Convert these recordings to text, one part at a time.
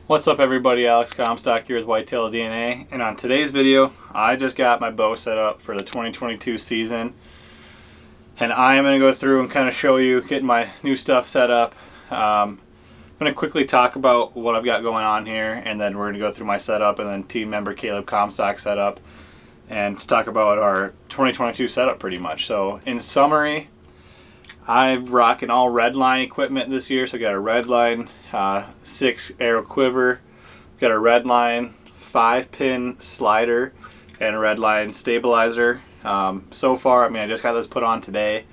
What's up everybody, Alex Comstock here with WhitetailDNA, and on today's video I just got my bow set up for the 2022 season, and I am going to go through and kind of show you getting my new stuff set up. I'm going to quickly talk about what I've got going on here, and then we're going to go through my setup and then team member Caleb Comstock setup, and talk about our 2022 setup pretty much. So in summary, I'm rocking all Redline equipment this year. So I got a Redline 6 arrow quiver, got a Redline 5-pin slider, and a Redline stabilizer. So far, I just got this put on today,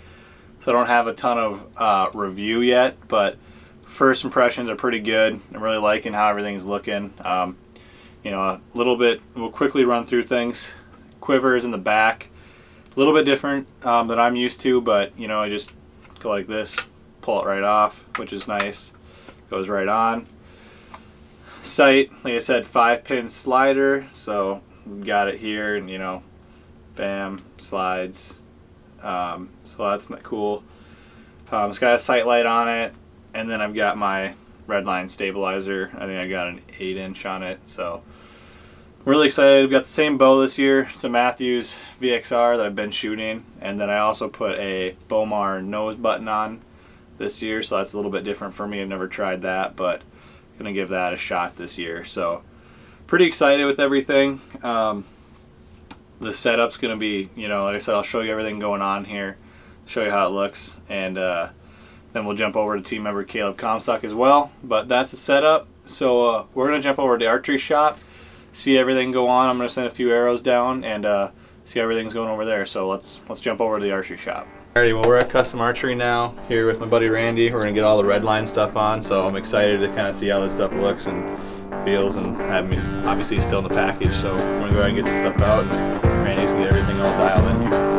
so I don't have a ton of review yet, but first impressions are pretty good. I'm really liking how everything's looking. A little bit, we'll quickly run through things. Quiver is in the back, a little bit different than I'm used to, but I just go like this, pull it right off, which is nice. Goes right on. Sight, like I said, 5-pin slider, so got it here, and bam, slides. So that's cool. It's got a sight light on it, and then I've got my Redline stabilizer. I think I got an 8-inch on it, so I'm really excited. I've got the same bow this year. It's a Matthews VXR that I've been shooting, and then I also put a Bomar nose button on this year, so that's a little bit different for me. I've never tried that, but I'm gonna give that a shot this year. So pretty excited with everything. The setup's gonna be, like I said, I'll show you everything going on here, show you how it looks, and then we'll jump over to team member Caleb Comstock as well. But that's the setup. So we're gonna jump over to the archery shop, see everything go on. I'm going to send a few arrows down and see how everything's going over there. So let's jump over to the archery shop. Alrighty, well, we're at Custom Archery now, here with my buddy Randy. We're going to get all the Redline stuff on, so I'm excited to kind of see how this stuff looks and feels, and obviously still in the package. So we're going to go ahead and get this stuff out, and Randy's going to get everything all dialed in here.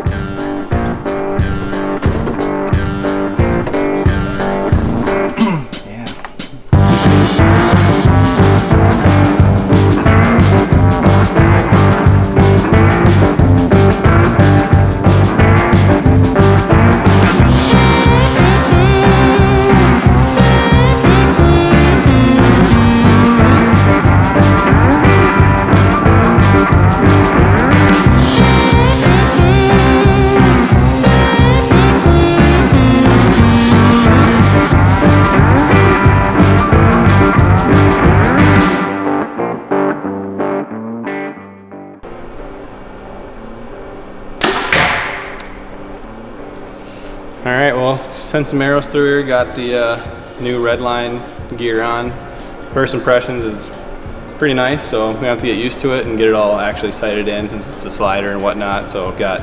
Alright, well, sent some arrows through here, got the new Redline gear on. First impressions is pretty nice, so we have to get used to it and get it all actually sighted in since it's a slider and whatnot. So I've got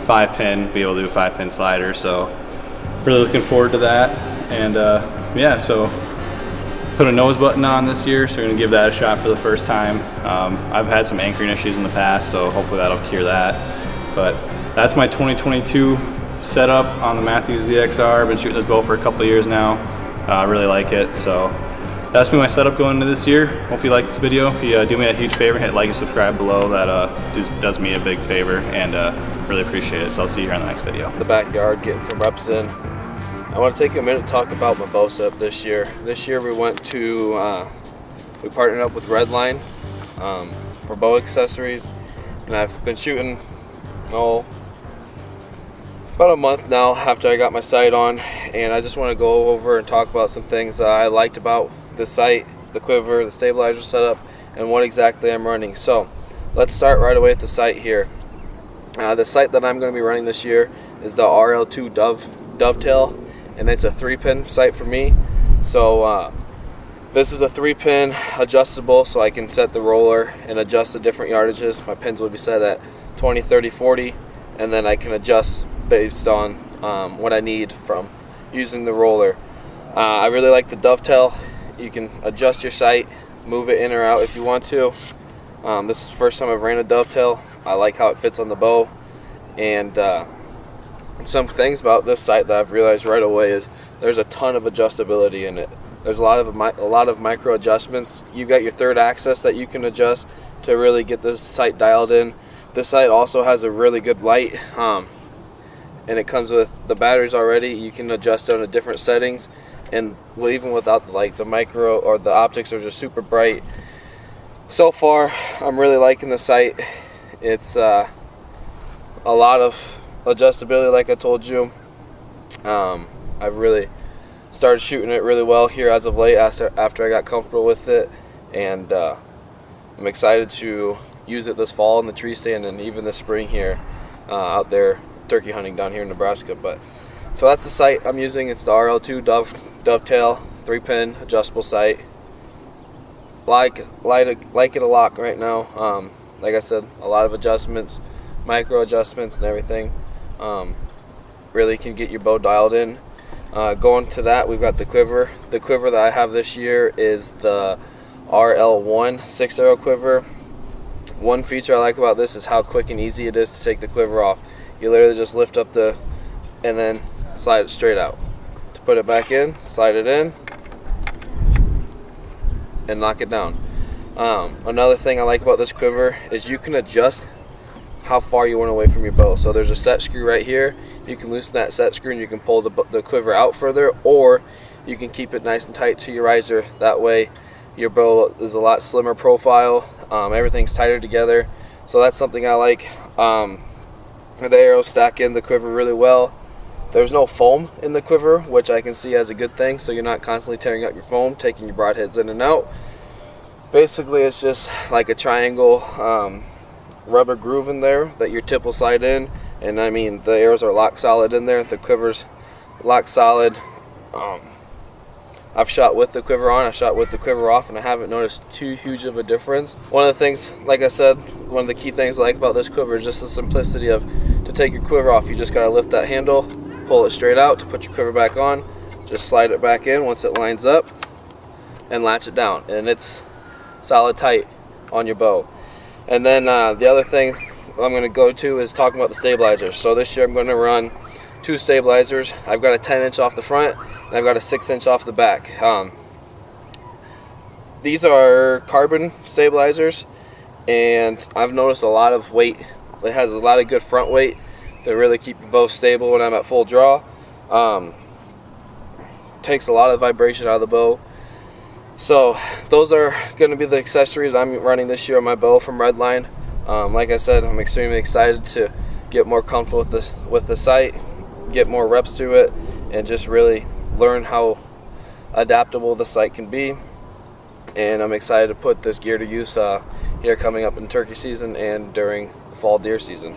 5-pin, be able to do a 5-pin slider, so really looking forward to that. And yeah, so put a nose button on this year, so we're going to give that a shot for the first time. I've had some anchoring issues in the past, so hopefully that'll cure that. But that's my 2022 setup on the Matthews VXR. I've been shooting this bow for a couple of years now. I really like it, so that's been my setup going into this year. Hope you like this video. If you do me a huge favor, hit like and subscribe below. That does me a big favor, and really appreciate it. So I'll see you here in the next video. The backyard, getting some reps in. I want to take a minute to talk about my bow setup this year. This year we went to, we partnered up with Redline for bow accessories, and I've been shooting about a month now after I got my sight on, and I just want to go over and talk about some things that I liked about the sight, the quiver, the stabilizer setup, and what exactly I'm running. So let's start right away with the sight here. The sight that I'm going to be running this year is the RL2 Dovetail, and it's a 3-pin sight for me. So this is a 3-pin adjustable, so I can set the roller and adjust the different yardages. My pins will be set at 20, 30, 40, and then I can adjust based on what I need from using the roller. I really like the dovetail. You can adjust your sight, move it in or out if you want to. This is the first time I've ran a dovetail. I like how it fits on the bow, and some things about this sight that I've realized right away is there's a ton of adjustability in it. There's a lot of micro adjustments. You've got your third axis that you can adjust to really get this sight dialed in. This sight also has a really good light, and it comes with the batteries already. You can adjust it on different settings, and even without the light, the micro or the optics are just super bright. So far, I'm really liking the sight. It's a lot of adjustability, like I told you. I've really started shooting it really well here as of late after I got comfortable with it, and I'm excited to use it this fall in the tree stand and even this spring here out there turkey hunting down here in Nebraska. But so that's the sight I'm using. It's the RL2 dovetail 3-pin adjustable sight. Like it a lot right now. Like I said, a lot of adjustments, micro adjustments and everything. Really can get your bow dialed in. Going to that, we've got the quiver. The quiver that I have this year is the RL1 6-arrow quiver. One feature I like about this is how quick and easy it is to take the quiver off. You literally just lift up and then slide it straight out. To put it back in, slide it in, and knock it down. Another thing I like about this quiver is you can adjust how far you want away from your bow. So there's a set screw right here. You can loosen that set screw and you can pull the quiver out further, or you can keep it nice and tight to your riser. That way your bow is a lot slimmer profile. Everything's tighter together. So that's something I like. The arrows stack in the quiver really well. There's no foam in the quiver, which I can see as a good thing, so you're not constantly tearing up your foam, taking your broadheads in and out. Basically, it's just like a triangle rubber groove in there that your tip will slide in, and I mean the arrows are lock solid in there. The quiver's lock solid. I've shot with the quiver on, I've shot with the quiver off, and I haven't noticed too huge of a difference. One of the things, like I said, one of the key things I like about this quiver is just the simplicity of, to take your quiver off, you just gotta lift that handle, pull it straight out. To put your quiver back on, just slide it back in once it lines up and latch it down, and it's solid tight on your bow. And then the other thing I'm going to go to is talking about the stabilizers. So this year I'm going to run 2 stabilizers. I've got a 10-inch off the front and I've got a 6-inch off the back. These are carbon stabilizers, and I've noticed a lot of weight. It has a lot of good front weight that really keep your bow stable when I'm at full draw. Takes a lot of vibration out of the bow. So those are going to be the accessories I'm running this year on my bow from Redline. Like I said, I'm extremely excited to get more comfortable with the sight, get more reps to it, and just really learn how adaptable the sight can be. And I'm excited to put this gear to use here coming up in turkey season and during fall deer season.